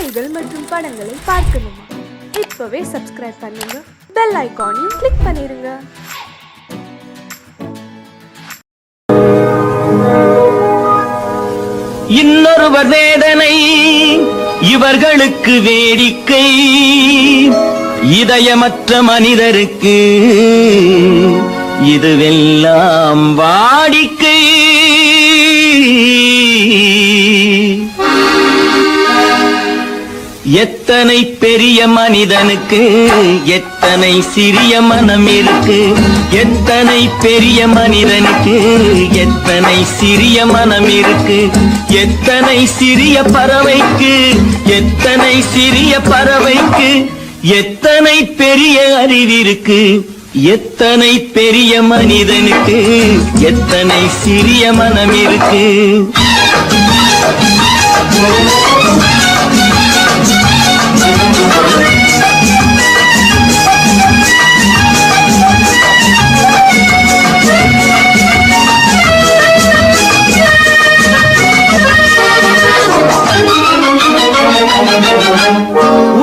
செய்திகள் மற்றும் படங்களை பார்க்கணுமா? இப்பவே சப்ஸ்கிரைப் பண்ணுங்க, பெல் ஐகானையும் கிளிக் பண்ணிருங்க. இன்னொருவர் வேதனை இவர்களுக்கு வேடிக்கை, இதயமற்ற மனிதருக்கு இதுவெல்லாம் வாடிக்கை. எத்தனை பெரிய மனிதனுக்கு எத்தனை சிறிய மனம் இருக்கு, எத்தனை பெரிய மனிதனுக்கு எத்தனை சிறிய மனம் இருக்கு, எத்தனை சிறிய பறவைக்கு எத்தனை சிறிய பறவைக்கு எத்தனை பெரிய அறிவிருக்கு, எத்தனை பெரிய மனிதனுக்கு எத்தனை சிறிய மனம் இருக்கு.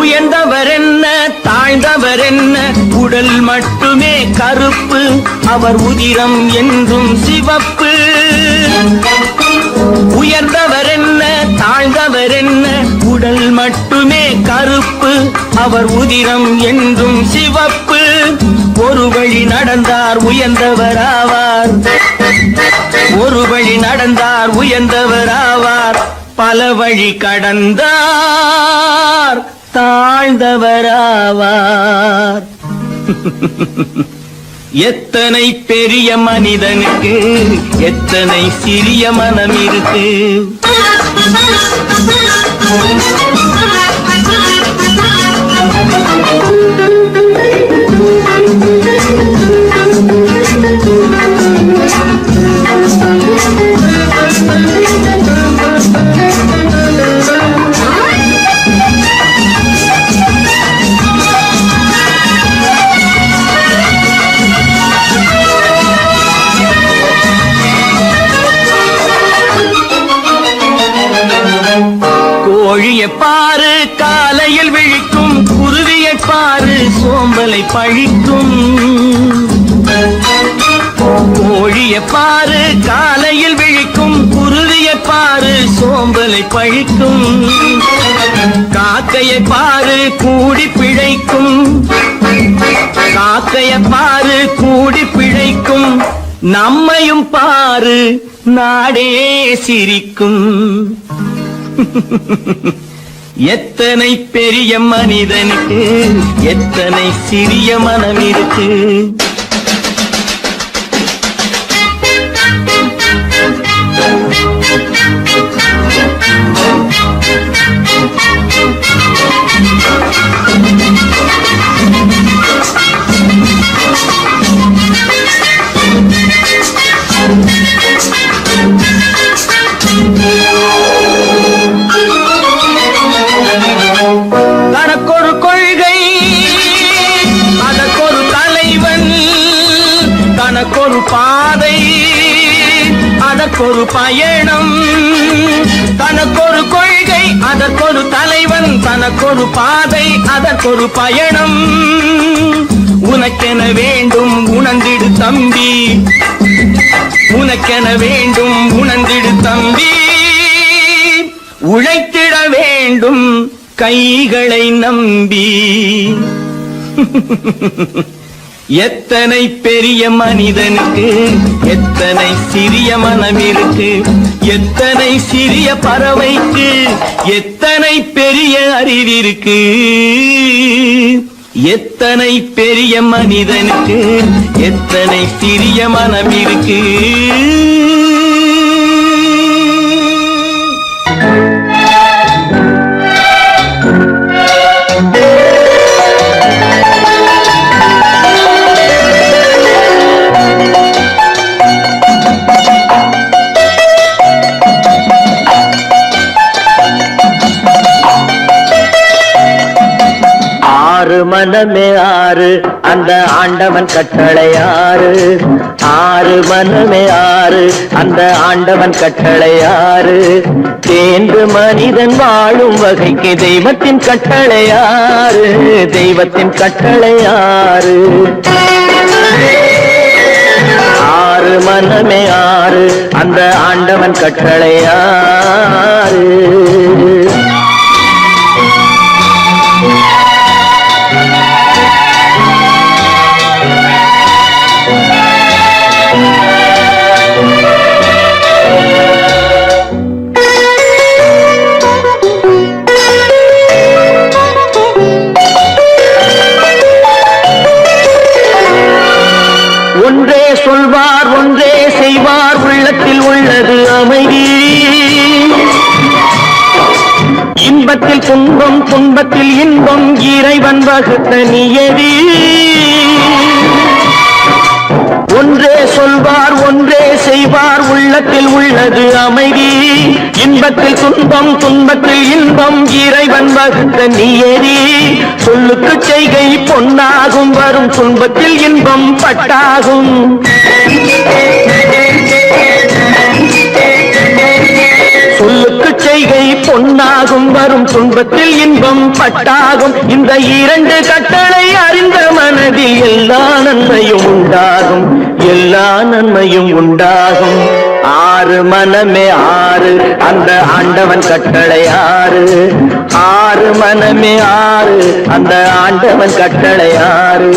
உயர்ந்தவர் என்ன தாழ்ந்தவர் என்ன, உடல் மட்டுமே கருப்பு, அவர் உதிரம் என்றும் சிவப்பு. உயர்ந்தவர் என்ன தாழ்ந்தவர் என்ன, உடல் மட்டுமே கருப்பு, அவர் உதிரம் என்றும் சிவப்பு. ஒரு வழி நடந்தார் உயர்ந்தவராவார், ஒரு வழி நடந்தார் உயர்ந்தவராவார், பல வழி கடந்தார் தாழ்ந்தவராவார். எத்தனை பெரிய மனிதனுக்கு எத்தனை சிறிய மனம் இருக்கு. கோழியை பாரு காலையில் விழிக்கும், குருவியை பாரு சோம்பலை பழிக்கும். கோழியை பாரு காலையில் விழிக்கும், குருவியை பாரு சோம்பலை பழிக்கும். காக்கையை பாரு கூடி பிழைக்கும், காக்கையை பாரு கூடி பிழைக்கும். நம்மையும் பாரு நாடே சிரிக்கும். எத்தனை பெரிய மனிதனுக்கு எத்தனை சிறிய மனம் இருக்கு. தனக்கொரு கொள்கை அதற்கொரு தலைவன், தனக்கொரு பாதை அதற்கொரு பயணம். தனக்கொரு கொள்கை அதற்கொரு தலைவன், தனக்கொரு பாதை அதற்கொரு பயணம். உனக்கென வேண்டும் உணர்ந்திடு தம்பி, உனக்கென வேண்டும் உணர்ந்திடு தம்பி. உழைத்திட வேண்டும் கைகளை நம்பி. எத்தனை பெரிய மனிதனுக்கு எத்தனை சிறிய மனம் இருக்கு, எத்தனை சிறிய பறவைக்கு எத்தனை பெரிய அறிவிருக்கு, எத்தனை பெரிய மனிதனுக்கு எத்தனை சிறிய மனம் இருக்கு. மனமே ஆறு அந்த ஆண்டவன் கட்டளை ஆறு ஆறு மனமே ஆறு அந்த ஆண்டவன் கட்டளை ஆறு தேர்ந்து மனிதன் வாழும் வகைக்கு தெய்வத்தின் கட்டளை ஆறு தெய்வத்தின் கட்டளை ஆறு ஆறு மனமே ஆறு அந்த ஆண்டவன் கட்டளை ஆறு ஒன்றே சொல்வார் ஒன்றே செய்வார் உள்ளத்தில் உள்ளது அமைதி இன்பத்தில் துன்பம் துன்பத்தில் இன்பம் இறைவன் வகுத்த நியதி ஒன்றே சொல்வார் ஒன்றே செய்வார் உள்ளத்தில் உள்ளது அமைதி இன்பத்தில் துன்பம் துன்பத்தில் இன்பம் இறைவன் வகுத்த நியதி சொல்லுக்கு செய்கை பொன்னாகும் வரும் துன்பத்தில் இன்பம் பட்டாகும் சொல்லுக்கு செய்கை பொன்னாகும் வரும் துன்பத்தில் இன்பம் பட்டாகும் இந்த இரண்டு கட்டளை அறிந்த மனதில் எல்லா நன்மையும் உண்டாகும் எல்லா நன்மையும் உண்டாகும் ஆறு மனமே ஆறு அந்த ஆண்டவன் கட்டளை ஆறு ஆறு மனமே ஆறு அந்த ஆண்டவன் கட்டளை ஆறு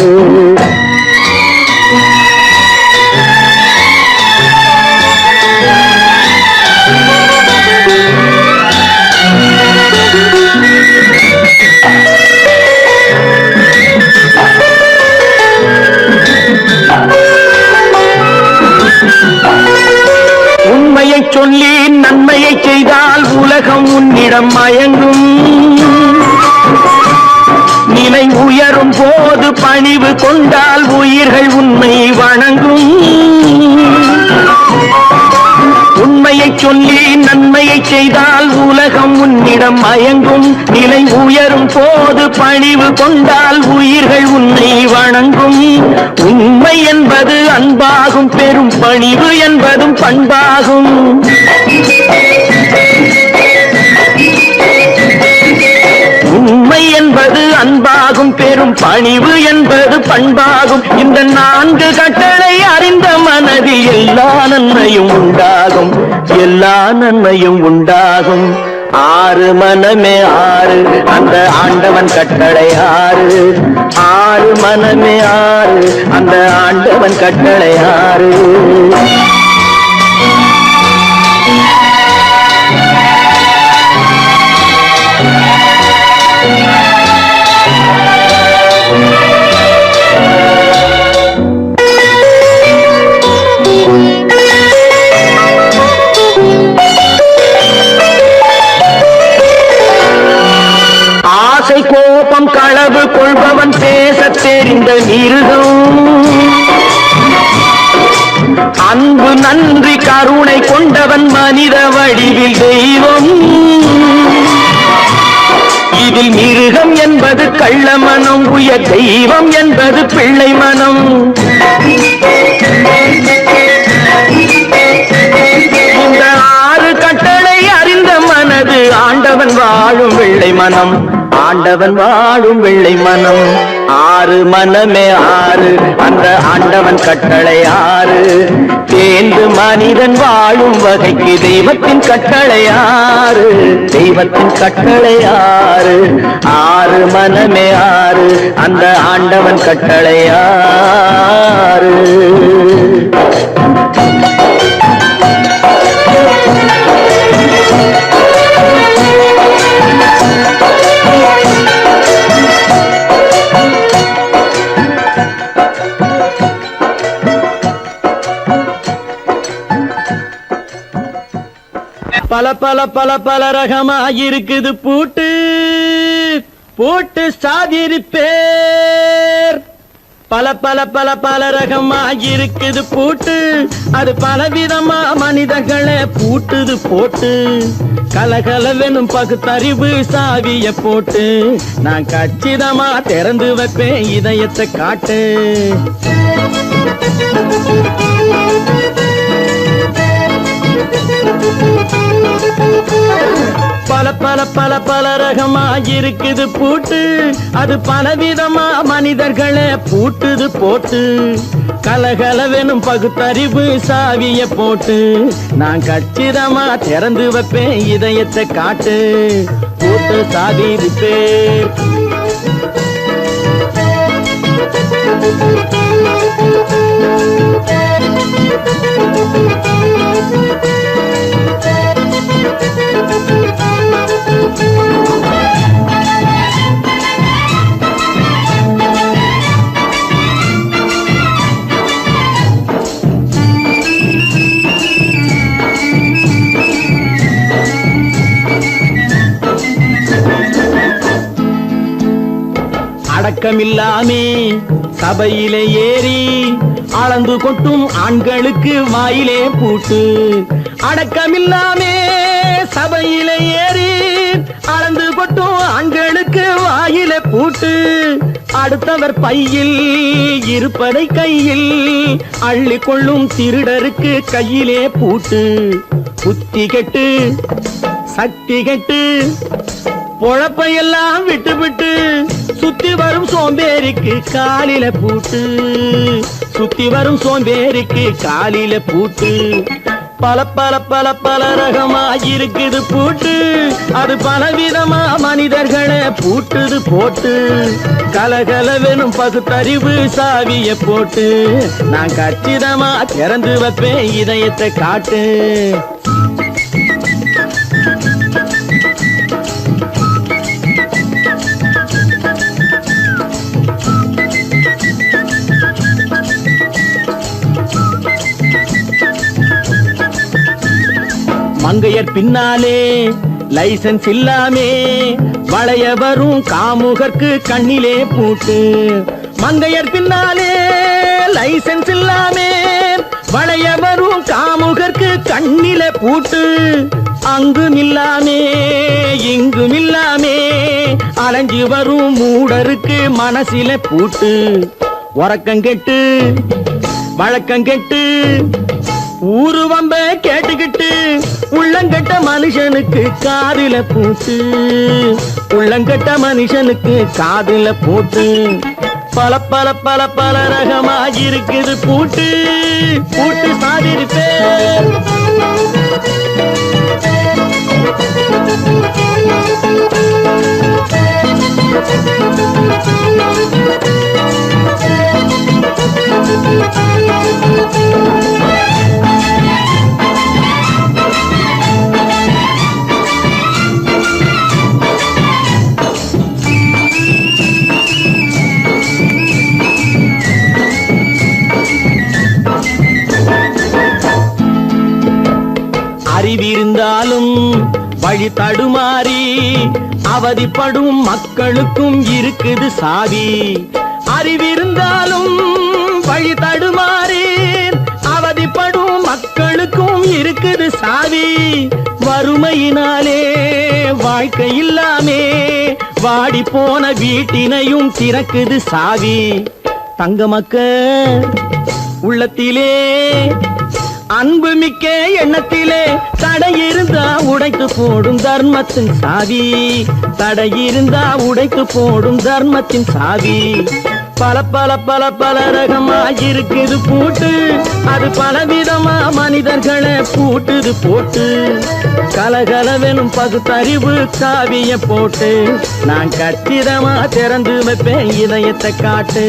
உண்மையை சொல்லி நன்மையை செய்தால் உலகம் உன்னிடம் மயங்கும் நிலை உயரும் போது பணிவு கொண்டால் உயிர்கள் உன்னை வணங்கும் உண்மையை சொல்லி நன்மையை செய்தால் உலகம் உன்னிடம் மயங்கும் நிலை உயரும் போது பணிவு கொண்டால் உயிர்கள் உன்னை வணங்கும் உண்மை என்பது அன்பாகும் பெரும் பணிவு என்பதும் பண்பாகும் உண்மை என்பது அன்பாகும் பெரும் பணிவு என்பது பண்பாகும் இந்த நான்கு கட்டளை அறிந்த மனதில் எல்லா நன்மையும் உண்டாகும் எல்லா நன்மையும் உண்டாகும் ஆறு மனமே ஆறு அந்த ஆண்டவன் கட்டளை ஆறு ஆறு மனமே ஆறு அந்த ஆண்டவன் கட்டளை ஆறு ஆசை கோபம் களவு கொள்பவன் பேசத் தெரிந்த மிருகம் அன்பு நன்றி கருணை கொண்டவன் மனித வடிவில் தெய்வம் இதில் மிருகம் என்பது கள்ள மனம் உயர் தெய்வம் என்பது பிள்ளை மனம் இந்த ஆறு கட்டளை அறிந்த மனது ஆண்டவன் வாழும் வெள்ளை மனம் ஆண்டவன் வாழும் வெள்ளை மனம் ஆறு மனமே ஆறு அந்த ஆண்டவன் கட்டளை ஆறு தேர்ந்து மனிதன் வாழும் வகைக்கு தெய்வத்தின் கட்டளை ஆறு தெய்வத்தின் கட்டளை ஆறு ஆறு மனமே ஆறு அந்த ஆண்டவன் கட்டளை ஆறு பல பல பல பல ரகமா இருக்குது பூட்டு பூட்டு சாதிரி பேர் பல பல பல பல ரகமா இருக்குது பூட்டு, அது பலவிதமா மனிதர்களை பூட்டுது போட்டு. கலகலவெனும் பகுத்தறிவு சாவிய போட்டு, நான் கச்சிதமா திறந்து வைப்பேன் இதயத்தை காட்டு. பல பல பல பல ரகமா இருக்குது பூட்டு, அது பலவிதமா மனிதர்களை பூட்டுது போட்டு. கலகலவெனும் பகுத்தறிவு சாவிய போட்டு, நான் கச்சிதமா திறந்து வைப்பேன் இதயத்தை காட்டு. பூட்டு சாவி ரிப்பேர். அடக்கமில்லாமே சபையிலே ஏறி அளந்து கொட்டும் ஆண்களுக்கு வாயிலே பூட்டு. அடக்கமில்லாமே சபையிலே ஏறி அளந்து கொட்டும் ஆண்களுக்கு வாயிலே பூட்டு. அடுத்தவர் பையில் இருப்பதை கையில் அள்ளி கொள்ளும் திருடருக்கு கையிலே பூட்டு. புத்தி கெட்டு சக்தி கெட்டு பொழப்பையெல்லாம் விட்டு விட்டு சுத்தி வரும் சோம்பேறிக்கு காலில பூட்டு. சுத்தி வரும் சோம்பேறிக்கு காலில பூட்டு. பல பல பல பல ரகமா இருக்குது பூட்டு, அது பலவிதமா மனிதர்களை பூட்டுது போட்டு. கலகலவெனும் பகுத்தறிவு சாவிய போட்டு, நான் கச்சிதமா திறந்து வைப்பேன் இதயத்தை காட்டு. மங்கையர் பின்னாலே லைசன்ஸ் இல்லாமே வளைய வரும் காமுகர்க்கு கண்ணிலே பூட்டு. மங்கையர் பின்னாலே லைசன்ஸ் இல்லாமே வளைய வரும் காமுகர்க்கு கண்ணிலே பூட்டு. அங்கும் இல்லாமே இங்கும் இல்லாமே அலைஞ்சு வரும் மூடருக்கு மனசிலே பூட்டு. உறக்கங்கெட்டு வழக்கங்கெட்டு ஊரு வம்ப கேட்டுக்கிட்டு உள்ளங்கட்ட மனுஷனுக்கு காதில பூட்டு. உள்ளங்கட்ட மனுஷனுக்கு காதில பூட்டு. பல பல பல பல ரகமா இருக்குது பூட்டு. பூட்டு சாதிருப்பேன். அறிவிருந்தாலும் வழி தடுமாறி அவதிப்படும் மக்களுக்கும் இருக்குது சாவி. அறிவிருந்தாலும் வழி தடுமாறி அவதிப்படும் மக்களுக்கும் இருக்குது சாவி. வறுமையினாலே வாழ்க்கை இல்லாமே வாடி போன வீட்டினையும் திறக்குது சாவி. தங்க மக்க உள்ளத்திலே அன்பு மிக்க எண்ணத்திலே தடை இருந்தா உடைத்து போடும் தர்மத்தின் சாவி. தடை இருந்தா உடைத்து போடும் தர்மத்தின் சாவி. பல பல பல பல ரகமா இருக்குது பூட்டு, அது பலவிதமா மனிதர்களை பூட்டுது போட்டு. கலகலவெனும் பகுத்தறிவு சாவிய போட்டு, நான் கச்சிதமா திறந்து வைப்பேன் இதயத்தை காட்டு.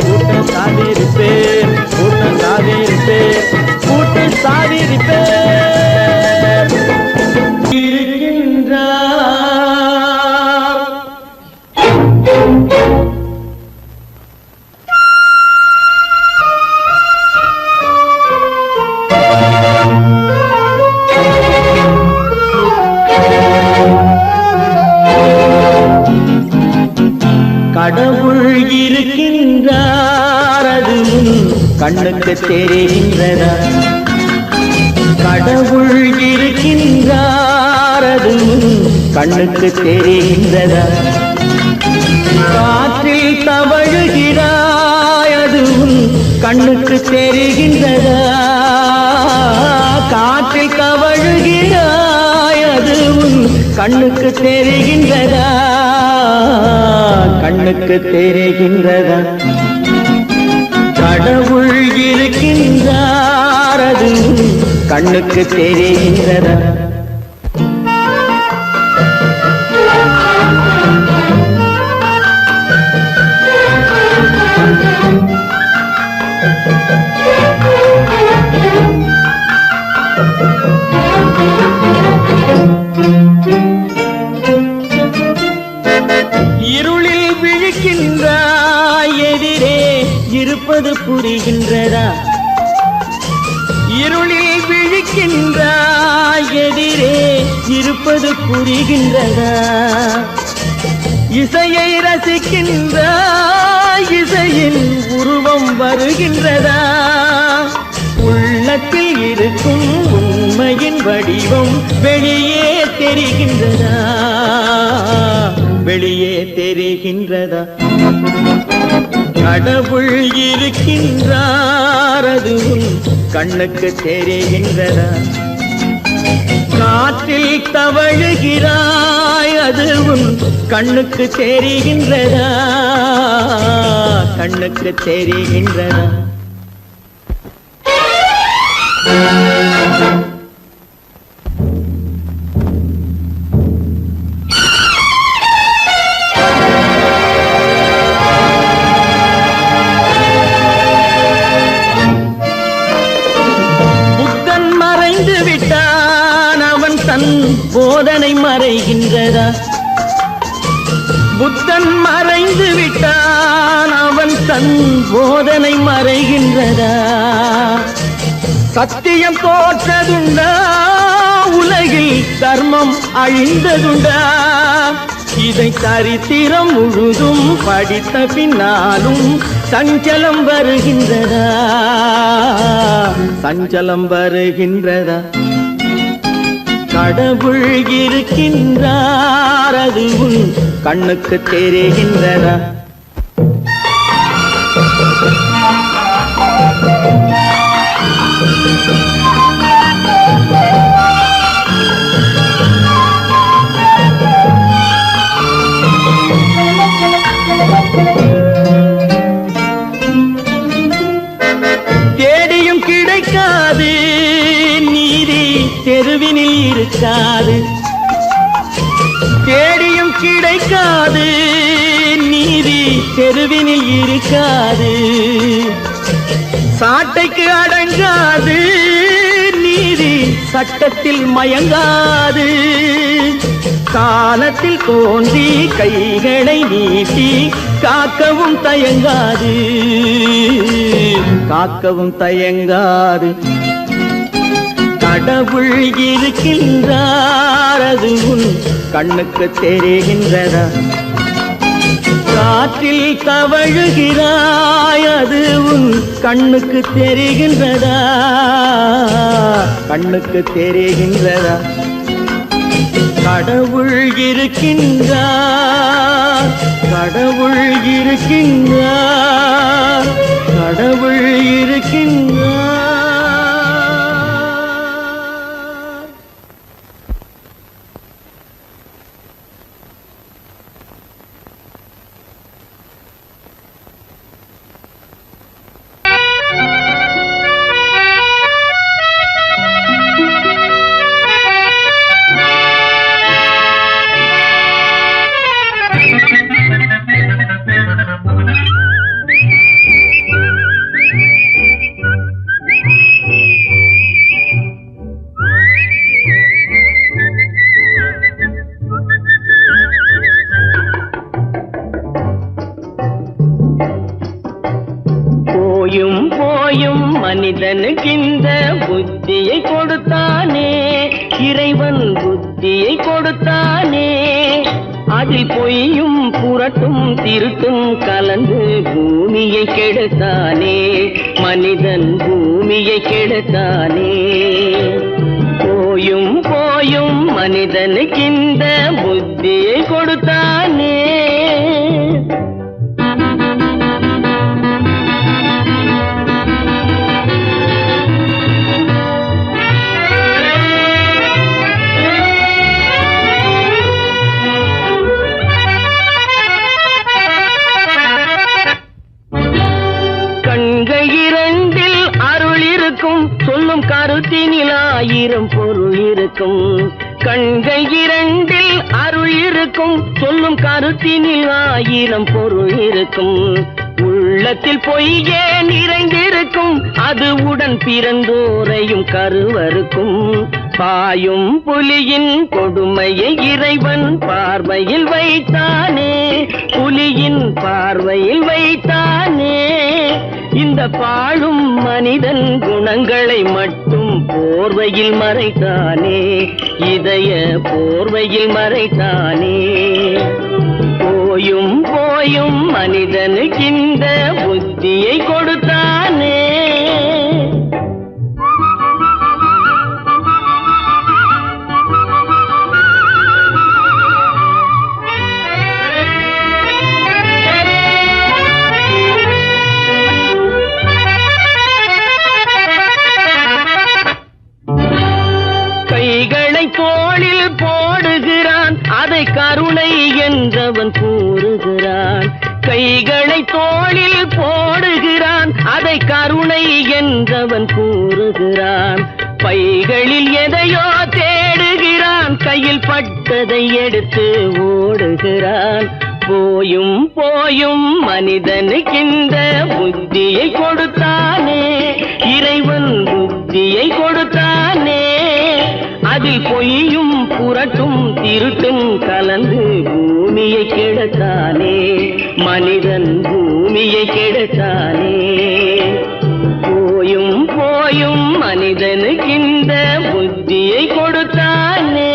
பூட்டு சாதிருப்பேன், பூட்டு சாதிருப்பேன், பூட்டு சாதிருப்பேன். இருக்கின்றார் கடவுள் இருக்கின்றார் அது உன் கண்ணுக்கு தெரிகின்றதா? கடவுள் இருக்கின்றார் அது உன் கண்ணுக்கு தெரிகின்றதா? காற்றில் தவழுகிறாய் அது உன் கண்ணுக்கு தெரிகின்றதா? காற்றில் தவழுகிறாய் அது உன் கண்ணுக்கு தெரிகின்றதா? கண்ணுக்கு தெரிகின்றதா? கடவுள் இருக்கின்றார் அது உன் கண்ணுக்கு தெரிகின்றதா? இருளில் விழிக்கின்றாய் எதிரே இருப்பது புரிகின்றதா? இருளில் விழிக்கின்றாய் எதிரே இருப்பது புரிகின்றதா? இசையை ரசிக்கின்றாய் இசையின் உருவம் வருகின்றதா? உள்ளத்தில் இருக்கும் உண்மையின் வடிவம் வெளியே தெரிகின்றதா? வெளியே தெரிகின்றதா? கடவுள் இருக்கின்றார் அது உன் கண்ணுக்கு தெரிகின்றதா? காற்றில் தவழுகிறாய் அது உன் கண்ணுக்கு தெரிகின்றதா? கண்ணுக்கு தெரிகின்றதா? புத்தன் மறைந்து விட்டான் அவன் தன் போதனை மறைகின்றதா? புத்தன் மறைந்து விட்டான் அவன் தன் போதனை மறைகின்றதா? சத்தியம் தோற்றதுண்டா? உலகில் தர்மம் அழிந்ததுண்டா? இதை சரித்திரம் முழுதும் படித்த பின்னாலும் சஞ்சலம் வருகின்றதா? சஞ்சலம் வருகின்றதா? கடவுள் இருக்கின்றார் அது உன் கண்ணுக்கு தெரிகின்றதா? தேடியும் கிடைக்காது நீதி தெருவினில் இருக்காது. தேடியும் கிடைக்காது நீதி தெருவினில் இருக்காது. சாட்டைக்கு அடங்காது நீதி சட்டத்தில் மயங்காது. காலத்தில் தோன்றி கைகளை நீட்டி காக்கவும் தயங்காது. காக்கவும் தயங்காது. கடவுள் இருக்கின்றார் அது உன் கண்ணுக்கு தெரிகின்றதா? காற்றில் தவழுகிறாய் அது உன் கண்ணுக்கு தெரிகின்றதா? கண்ணுக்கு தெரிகின்றதா? கடவுள் இருக்கின்றார். கடவுள் இருக்கின்றார். கடவுள் இருக்கின்றார். மனிதனுக்கிந்த புத்தியை கொடுத்தானே, இறைவன் புத்தியை கொடுத்தானே. அதில் பொய்யும் புரட்டும் திருட்டும் கலந்து பூமியை கெடுத்தானே மனிதன் பூமியை கெடுத்தானே போயும் போயும் மனிதனுக்கு இந்த புத்தியை கொடுத்தானே சொல்லும் கருத்தினில் ஆயிரம் பொருள் இருக்கும் கண்கள் இரண்டில் அருள் இருக்கும் சொல்லும் கருத்தினில் ஆயிரம் பொருள் இருக்கும் உள்ளத்தில் பொய்யே நிறைந்திருக்கும் அது உடன் பிறந்தோரையும் கருவருக்கும் பாயும் புலியின் கொடுமையை இறைவன் பார்வையில் வைத்தானே புலியின் பார்வையில் வைத்தானே இந்த பாழும் மனிதன் குணங்களை மட்டும் போர்வையில் மறைத்தானே இதய போர்வையில் மறைத்தானே போயும் போயும் மனிதனுக்கு இந்த புத்தியை கொடுத்தானே தோளில் போடுகிறான் அதை கருணை என்றவன் கூறுகிறான் கைகளை தோளில் போடுகிறான் அதை கருணை என்றவன் கூறுகிறான் பைகளில் எதையோ தேடுகிறான் கையில் பட்டதை எடுத்து ஓடுகிறான் போயும் போயும் மனிதனுக்கு இந்த புத்தியை கொடுத்தானே இறைவன் புத்தியை கொடுத்தானே அதில் பொய்யும் புரட்டும் திருட்டும் கலந்து பூமியை கெடுத்தானே மனிதன் பூமியை கெடுத்தானே போயும் போயும் மனிதனுக்கு இந்த புத்தியை கொடுத்தானே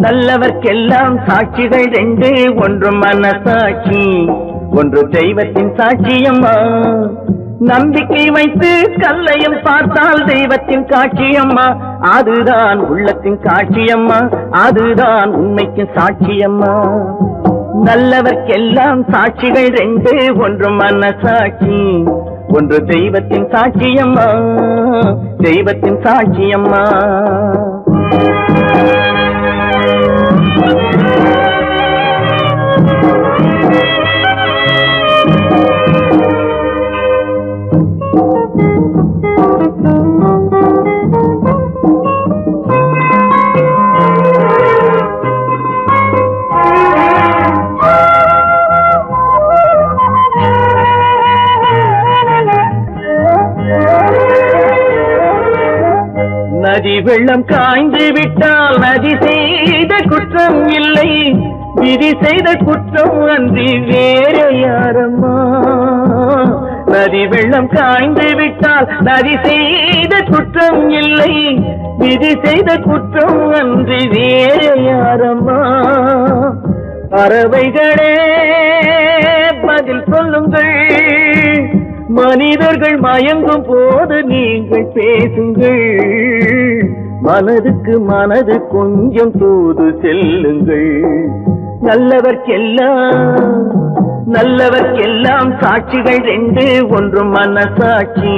நல்லவர்க்கெல்லாம் சாட்சிகள் ரெண்டு ஒன்று மனசாட்சி ஒன்று தெய்வத்தின் சாட்சியம்மா நம்பிக்கை வைத்து கல்லையும் பார்த்தால் தெய்வத்தின் காட்சியம்மா அதுதான் உள்ளத்தின் காட்சியம்மா அதுதான் உண்மைக்கு சாட்சியம்மா நல்லவர்க்கெல்லாம் சாட்சிகள் ரெண்டு ஒன்று மனசாட்சி ஒன்று தெய்வத்தின் சாட்சியம்மா தெய்வத்தின் சாட்சியம்மா நதி வெள்ளம் காய்ந்து விட்டால் நதி செய்த குற்றம் இல்லை விதி செய்த குற்றம் அன்றி வேற யாரம்மா நதி வெள்ளம் காய்ந்து விட்டால் நதி செய்த குற்றம் இல்லை விதி செய்த குற்றம் அன்றி வேற யாரம்மா பறவைகளே பதில் சொல்லுங்கள் மனிதர்கள் மயங்கும் போது நீங்கள் பேசுங்கள் மனதுக்கு மனது கொஞ்சம் தூது செல்லுங்கள். நல்லவர்க்கெல்லாம் சாட்சிகள் ரெண்டு, ஒன்று மனசாட்சி,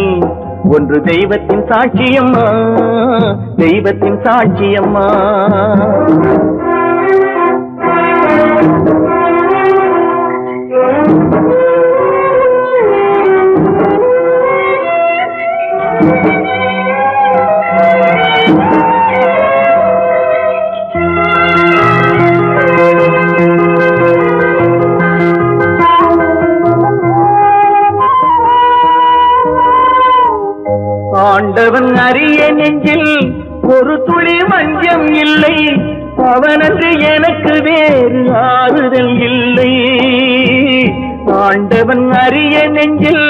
ஒன்று தெய்வத்தின் சாட்சியம்மா, தெய்வத்தின் சாட்சியம்மா. ஆண்டவன் அறிய நெஞ்சில் ஒரு துளி வஞ்சம் இல்லை, அவனன்று எனக்கு வேறு ஆறுதல் இல்லை. ஆண்டவன் அறிய நெஞ்சில்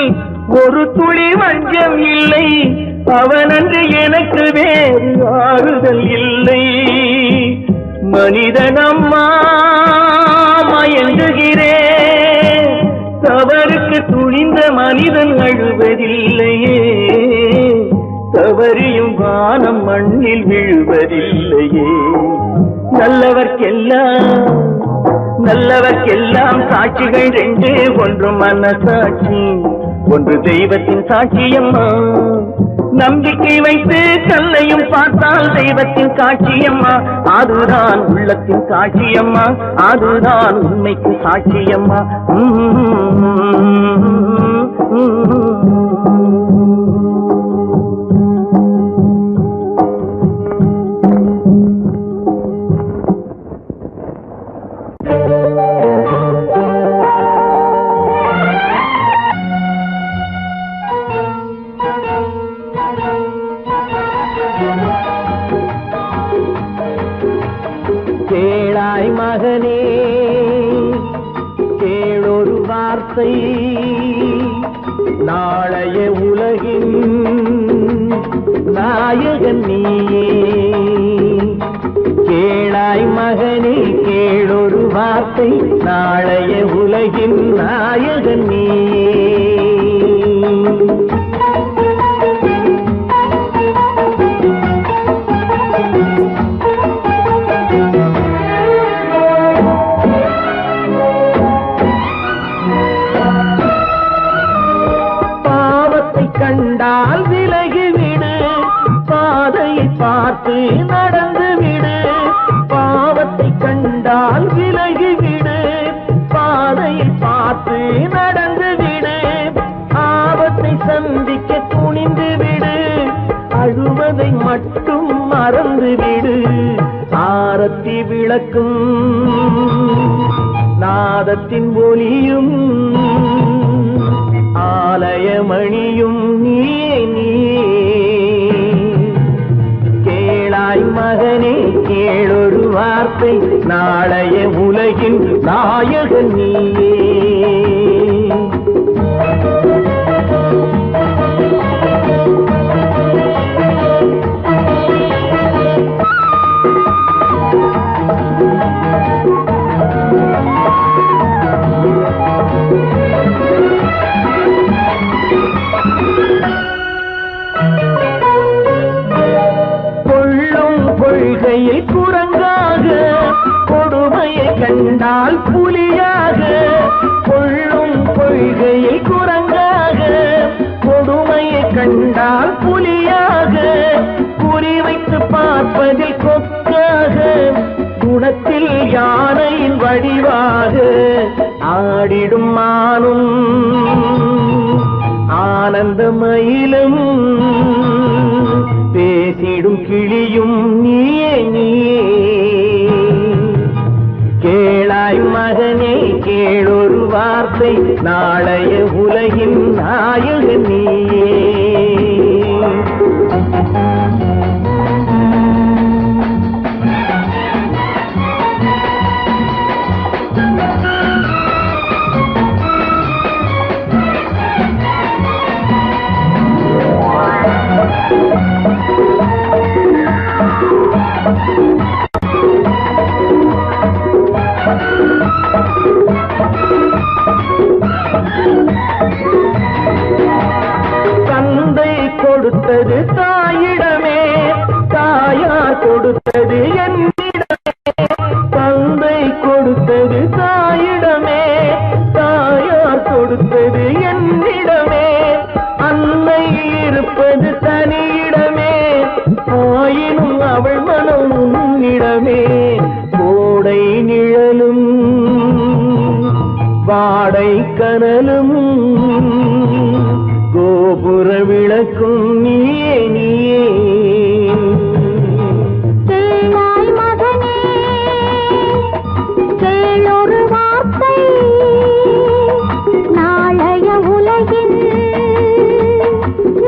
ஒரு துளி வஞ்சம் இல்லை, அவனன்று எனக்கு வேறு ஆறுதல் இல்லை. மனிதனம்மா மயங்குகிறேன், தவறுக்கு துணிந்த மனிதன் அழுவதில்லையே, தவறியும் வானம் மண்ணில் விழுவதில்லையே. நல்லவர்க்கெல்லாம் சாட்சிகள் ரெண்டு, ஒன்று மனசாட்சி, ஒன்று தெய்வத்தின் சாட்சியம்மா. நம்பிக்கை வைத்து கல்லையும் பார்த்தால் தெய்வத்தின் சாட்சியம்மா, அதுதான் உள்ளத்தின் சாட்சியம்மா, அதுதான் உண்மைக்கு சாட்சியம்மா. கேளாய் மகனே கேளொரு வார்த்தை, நாளைய உலகின் நாயகன் நீயே. கேளாய் மகனே கேளொரு வார்த்தை, நாளைய உலகின் நாயகன் நீயே. கண்டால் விலகிவிடு, பாதையை பார்த்து நடந்து விடு. பாவத்தை கண்டால் விலகிவிடு, பாதையை பார்த்து நடந்து விடு. ஆபத்தை சந்திக்க துணிந்து விடு, அழுவதை மட்டும் மறந்து விடு. ஆரத்தி விளக்கும் நாதத்தின் ஒலியும், ஆலயமணியும் நீயே நீயே. கேளாய் மகனே கேளொரு வார்த்தை, நாளைய உலகின் நாயகன் நீயே. கொள்கையை குரங்காக, கொடுமையை கண்டால் புலியாக. கொள்ளும் கொள்கையை குரங்காக, கொடுமையை கண்டால் புலியாக. குறிவைத்து பார்ப்பதில் கொக்காக, குணத்தில் யானையின் வடிவாக. ஆடிடும் மானும் ஆனந்த மயிலும், பேசிடும் கிளியும் நீயே நீயே. கேளாய் மகனே கேளொரு வார்த்தை, நாளைய உலகின் நாயகன் நீயே. கனலும் கோபுர விளக்கும் நீயே நீயே. கேளாய் மகனே கேளொரு வார்த்தை, நாளைய உலகின்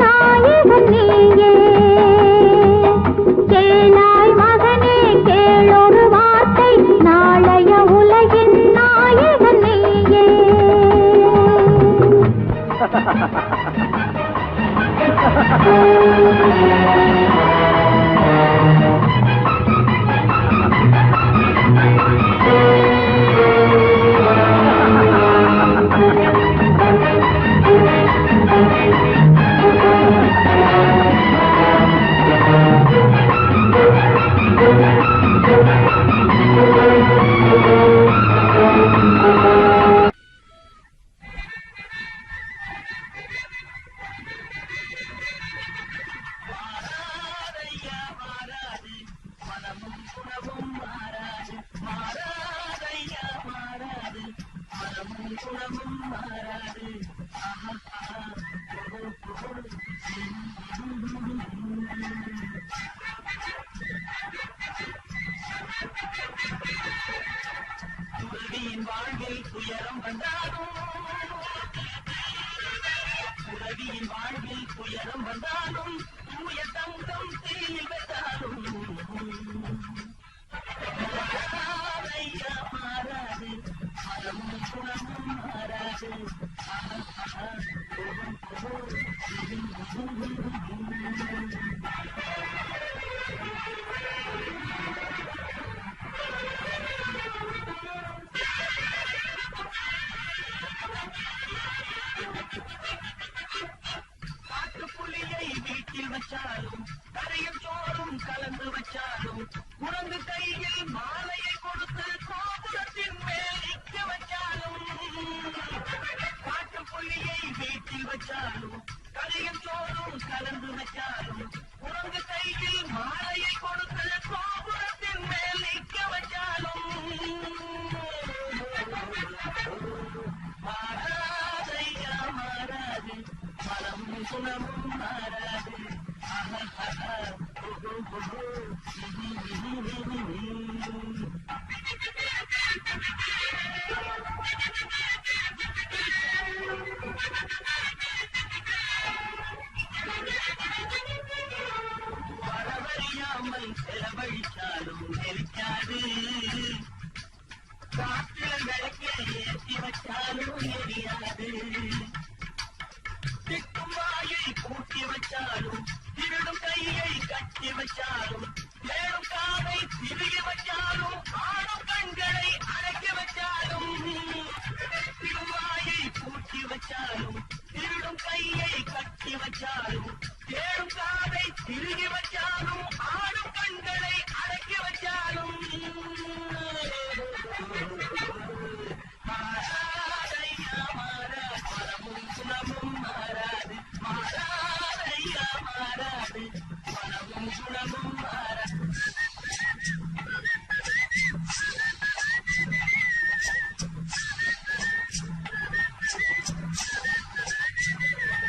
நாயகன் நீயே. கேளாய் மகனே கேளொரு வார்த்தை, நாளைய உலகின் நாயகன் நீயே.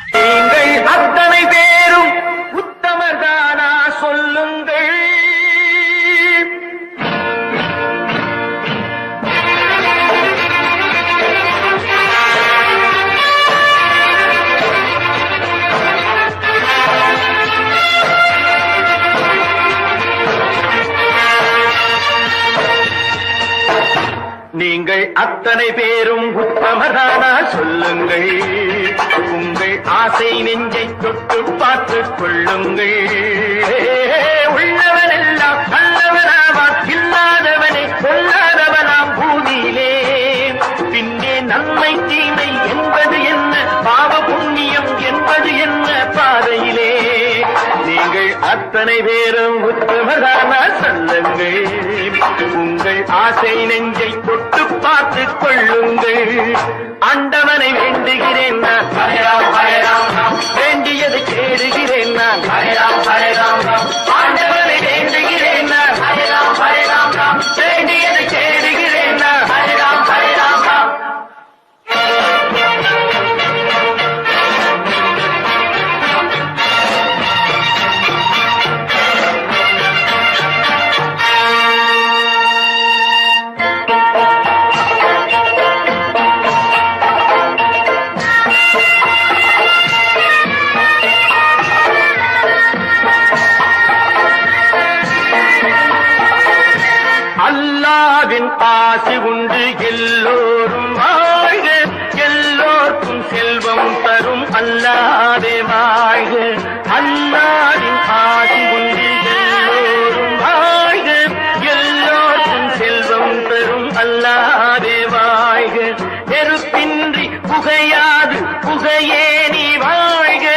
நீங்கள் அத்தனை பேரும் உத்தமர்தானா சொல்லுங்கள். நீங்கள் அத்தனை பேரும் உத்தமதானா சொல்லுங்கள். உங்கள் ஆசை நெஞ்சை தொட்டு பார்த்துக் கொள்ளுங்கள். உள்ளவனெல்லாம் நல்லவனாவான், இல்லாதவனை கொல்லாதவனாம் பூமியிலே. பின்னே நன்மை தீமை என்பது என்ன, பாவ புண்ணியம் என்பது என்ன பாதையிலே. நீங்கள் அத்தனை பேரும் உத்தமதானா சொல்லுங்கள். உங்கள் ஆசை நெஞ்சை தொட்டு பார்த்துக் கொள்ளுங்கள். ஆண்டவனை வேண்டுகிறேன் நான், வேண்டியது கேடுகிறேன் நான். ஆண்டவனை வேண்டுகிறேன் நான், வேண்டியது கேடுகிறேன் நான். ஆசி உண்டு எல்லோரும் வாழ்க, எல்லோருக்கும் செல்வம் தரும் அல்லாதே வாழ்க. அல்லாவின் ஆசி உண்டு எல்லோரும் வாழ்க, எல்லோருக்கும் செல்வம் தரும் அல்லாதே வாழ்க. நெருப்பின்றி புகையாது புகையே நீ வாழ்க,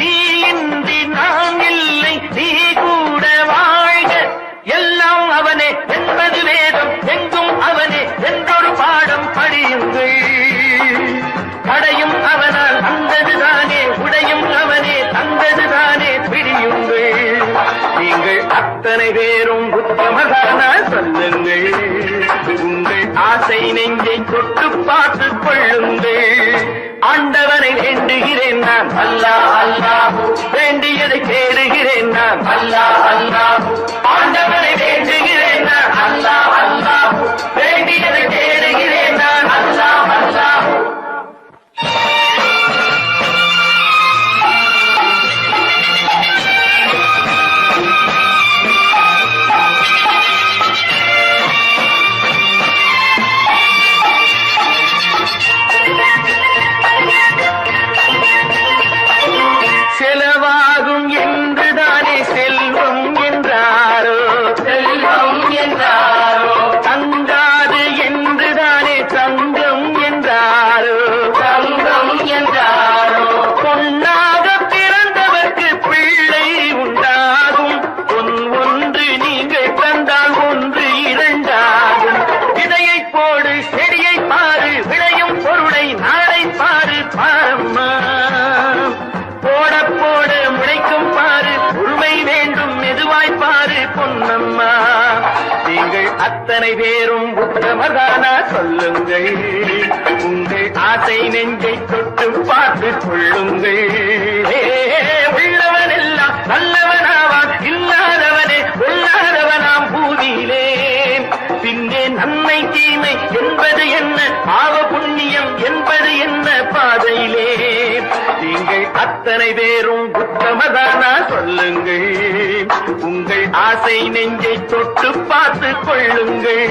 நீ இன்றி நாம் இல்லை நீ கூட வாழ்க. எல்லாம் அவனே என்பது வேதம், எங்கும் அவனே என்றொரு பாடம் படியுங்கள். படையும் அவனால் வந்ததுதானே, உடையும் அவனே தந்ததுதானே, பிடியுங்கள். நீங்கள் அத்தனை பேரும் உத்தமதானால் சொல்லுங்கள். உங்கள் ஆசை நெஞ்சை தொட்டு பார்த்துக் கொள்ளுங்கள். ஆண்டவனை வேண்டுகிறேன் நான், அல்லாஹ் அல்லாஹ். வேண்டியதை தேடுகிறேன் நான், அல்லாஹ் அல்லாஹ். ஆண்டவனை வேண்டுகிறேன் நான், அல்லாஹ் அல்லாஹ். வேண்டியதை தேடுகிறேன் நான், அல்லாஹ் அல்லாஹ். செலவாகும் என்றுதானே செல்வம் என்றாரோ, செல்வம் என்றாரோ. தங்காது என்றுதானே தங்கம் என்றாரோ, தங்கம் என்றாரோ. பொன்னாக பிறந்தவர்க்கு பிள்ளை உண்டாகும், பொன் ஒன்று நீங்கள் தந்தால் ஒன்று இரண்டாகும். விதையை போடு செடியை பாரு, விளையும் பொருளை நாளை பாரு பாரம்மா. போட போட முளைக்கும் பாரு, உண்மை வேண்டும் மெதுவாய் பாரு பொன்னம்மா. நீங்கள் அத்தனை பேரும் உத்தமதானா சொல்லுங்கள். உங்கள் ஆசை நெஞ்சை தொட்டு பார்த்து கொள்ளுங்கள். உள்ளவன் எல்லாம் நல்லவனாவான், இல்லாதவனே உள்ளாதவனாம் பூமியிலே. பின்னே நன்மை தீமை என்பது என்ன, பாவ புண்ணியம் என்பது என்ன பாதையிலே. நீங்கள் அத்தனை பேரும் உத்தமதானா சொல்லுங்கள். உங்கள் ஆசை நெஞ்சை தொட்டு பார்த்து கொள்ளுங்கள்.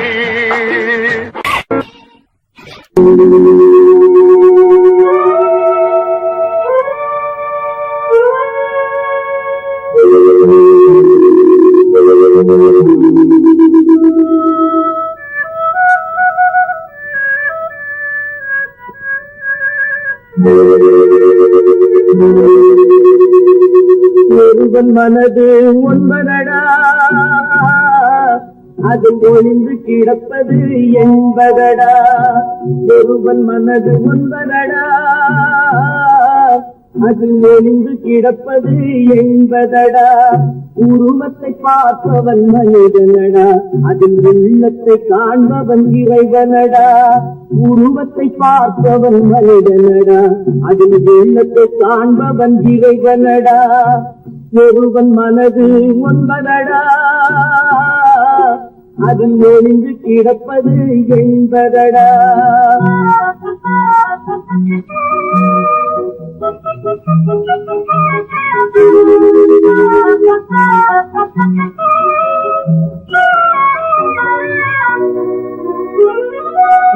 ஒருவன் மனது ஒன்பதடா, அதில் ஒளிந்து கிடப்பது என்பதடா. ஒருவன் மனது ஒன்பதடா, அதில் ஒளிந்து கிடப்பது என்பதடா. உருவத்தை பார்ப்பவன் மனிதனடா, அதில் உள்ளத்தை காண்பவன் இறைவனடா. உருவத்தை பார்ப்பவன் மனிதனடா, அதில் உள்ளத்தை காண்பவன் இறைவனடா. ஒருவன் மனது ஒன்பதடா, அதில் ஒளிந்து கிடப்பது என்பதடா.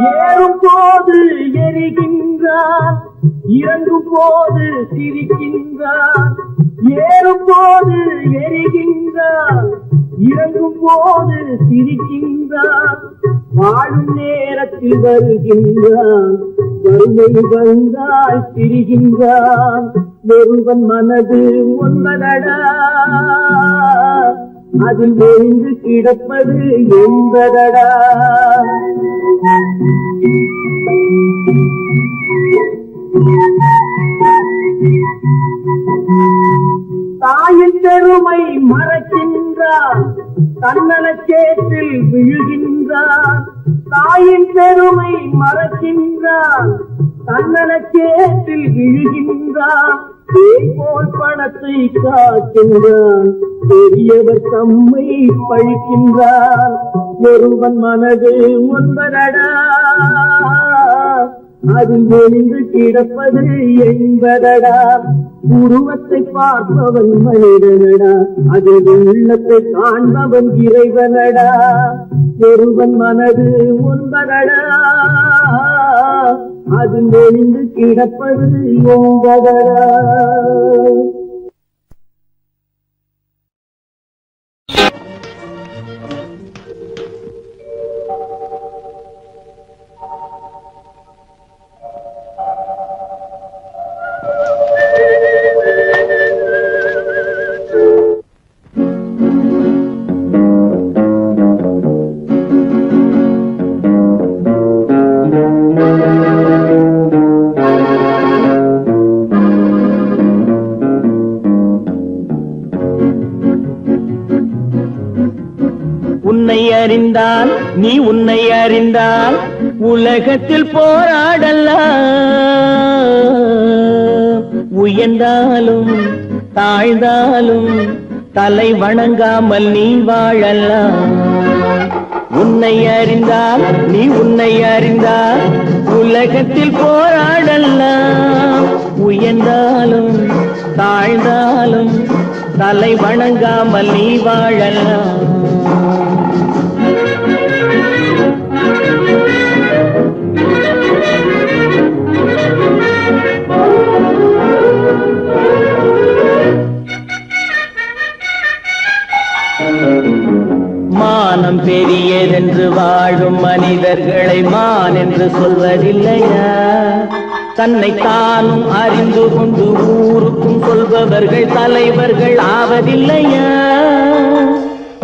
ஏறும் போது எரிகின்றார், இறங்கும் போது சிரிக்கின்றார். ஏறும் போது எரிகின்றார், இறங்கும் போது சிரிக்கின்றார். வாழும் நேரத்தில் வருகின்றான், வறுமை வந்தால் திரிகின்றான். ஒருவன் மனது ஒன்பதடா, அதில் ஒளிந்து கிடப்பது என்பதடா. தாயின் பெருமை மறக்கின்றான், தன்னலச்சேற்றில் விழுகின்றான். தாயின் பெருமை மறக்கின்றான், தன்னலச்சேற்றில் விழுகின்றான். போல் பணத்தை காக்கின்றான், பெரியவர் தம்மை பழிக்கின்றான். ஒருவன் மனது ஒன்பதடா, அதில் ஒளிந்து கிடப்பது என்பதடா. உருவத்தை பார்ப்பவன் மனிதனடா, அதில் உள்ளத்தை காண்பவன் இறைவனடா. ஒருவன் மனது ஒன்பதடா, அதில் ஒளிந்து கிடப்பது என்பதடா. உன்னை அறிந்தால் நீ உன்னை அறிந்தால் உலகத்தில் போராடலாம். உயர்ந்தாலும் தாழ்ந்தாலும் தலை வணங்காமல் நீ வாழலாம். உன்னை அறிந்தால் நீ உன்னை அறிந்தால் உலகத்தில் போராடலாம். உயர்ந்தாலும் தாழ்ந்தாலும் தலை வணங்காமல் நீ வாழலாம். மானம் பெரியதென்று வாழும் மனிதர்களை மான் என்று சொல்வதில்லையா? தன்னை தானும் அறிந்து கொண்டு ஊருக்கும் சொல்பவர்கள் தலைவர்கள் ஆவதில்லையா?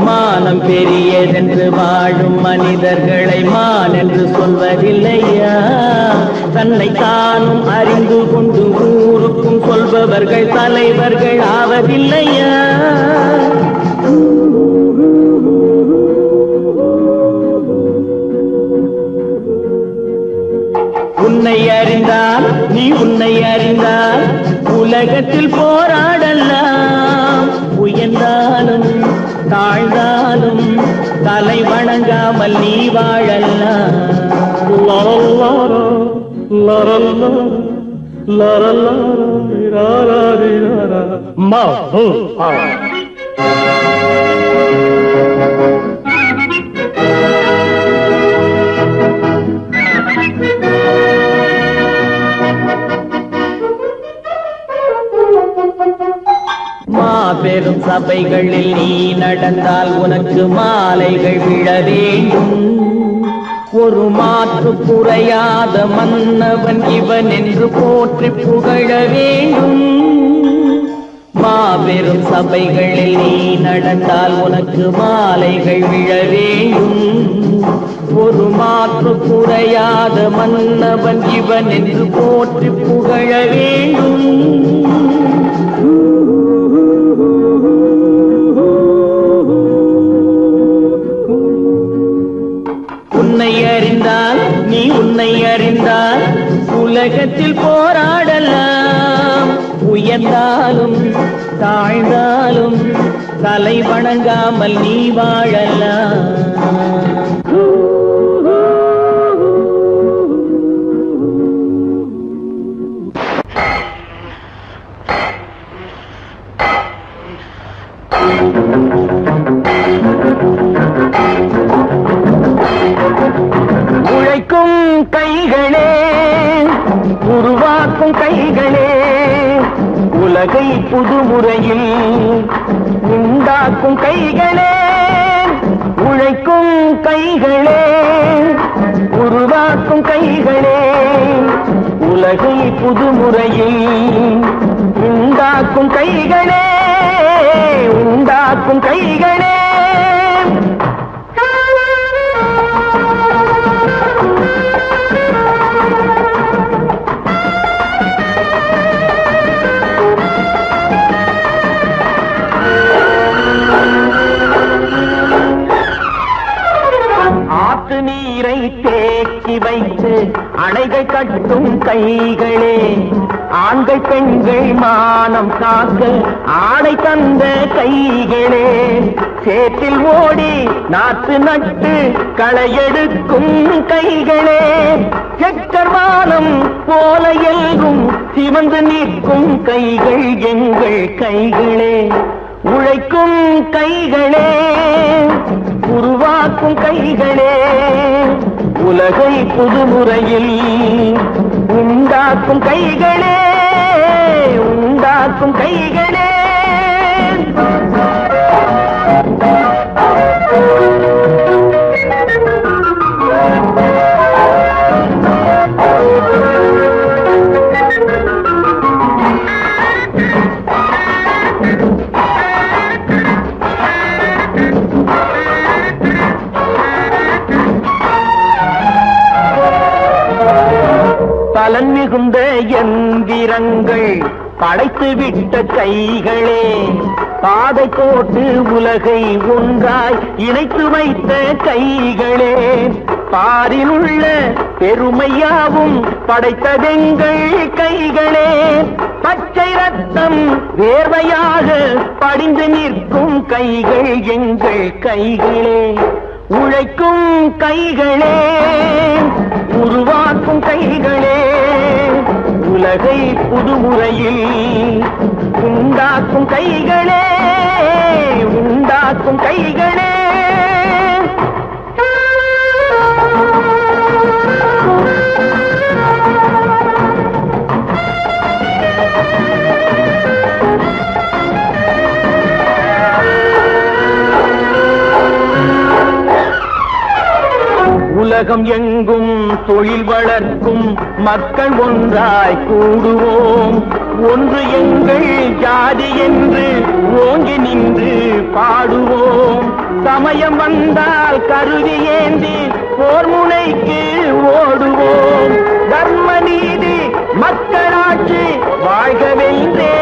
மானம் பெரியதென்று வாழும் மனிதர்களை மான் என்று சொல்வதில்லையா? தன்னை தானும் அறிந்து கொண்டு ஊருக்கும் சொல்பவர்கள் தலைவர்கள் ஆவதில்லையா? உன்னை அறிந்தால் நீ உன்னை அறிந்தால் உலகத்தில் போராடலாம். உயர்ந்தாலும் தாழ்ந்தாலும் தலை வணங்காமல் நீ வாழலாம். மாபெரும் சபைகளில் நீ நடந்தால் உனக்கு மாலைகள் விழ வேண்டும். ஒரு மாற்று குறையாத மன்னவன் இவன் என்று போற்றி புகழ வேண்டும். மாபெரும் சபைகளில் நீ நடந்தால் உனக்கு மாலைகள் விழ வேண்டும். ஒரு மாற்று குறையாத மன்னவன் இவன் என்று போற்றி புகழ வேண்டும். உன்னை அறிந்தால் நீ உன்னை அறிந்தால் உலகத்தில் போராடலாம். உயர்ந்தாலும் தாழ்ந்தாலும் தலை வணங்காமல் நீ வாழலாம். உழைக்கும் கைகளே, உருவாக்கும் கைகளே, உலகை புதுமுறையில் உண்டாக்கும் கைகளே. உழைக்கும் கைகளே, உருவாக்கும் கைகளே, உலகை புதுமுறையில் உண்டாக்கும் கைகளே, உண்டாக்கும் கைகளே. ஆற்று நீரை தேக்கி வைத்து அணைகள் கட்டும் கைகளே, ஆண்கள் பெண்கள் மானம் காக்க ஆணை தந்த கைகளே சேற்றில் ஓடி நாற்று நட்டு களையெடுக்கும் கைகளே செக்கர்வானம் போல எல்கும் சிவந்து நிற்கும் கைகள் எங்கள் கைகளே உழைக்கும் கைகளே உருவாக்கும் கைகளே உலகை புதுமுறையில் உண்டாக்கும் கைகளே உண்டாக்கும் கைகளே பலன் மிகுந்த எந்திரங்கள் படைத்து விட்ட கைகளே பாதை போட்டு உலகை ஒன்றாய் இணைத்து வைத்த கைகளே பாரில் உள்ள பெருமையாவும் படைத்ததெங்கள் கைகளே பச்சை ரத்தம் வேர்வையாக படிந்து நிற்கும் கைகள் எங்கள் கைகளே உழைக்கும் கைகளே உருவாக்கும் கைகளே உலகை புதுமுறையில் உண்டாக்கும் கைகளே உண்டாக்கும் கைகளே உலகம் எங்கும் தொழில் வளர்க்கும் மக்கள் ஒன்றாய் கூடுவோம் ஒன்று எங்கள் ஜாதி என்று ஓங்கி நின்று பாடுவோம் சமயம் வந்தால் கருவி ஏந்தி போர் முனைக்கு ஓடுவோம் தர்ம நீதி மக்களாட்சி வாழ்கவென்றே